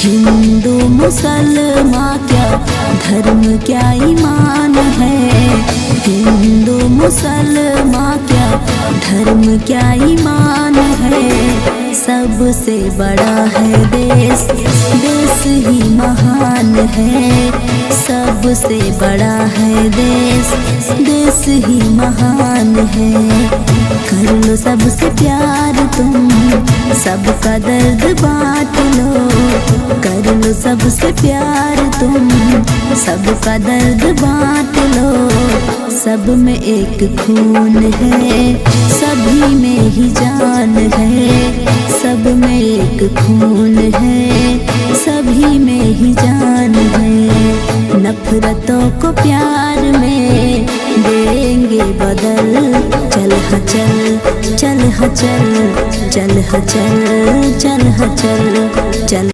हिंदू मुसलमान क्या धर्म क्या ईमान है, हिंदू मुसलमान क्या धर्म क्या ईमान है। सबसे बड़ा है देश, देश ही महान है। सबसे बड़ा है देश, देश ही महान है। कर लो सबसे प्यार तुम, सबका दर्द बांट लो। कर लो सबसे प्यार तुम, सबका दर्द बांट लो। सब में एक खून है, सभी में ही जान है। सब में एक खून है, सभी में ही जान है। नफरतों को प्यार में देंगे बदल। चल हा चल, चल हा चल, चल हा चल, चल हा चल, चल।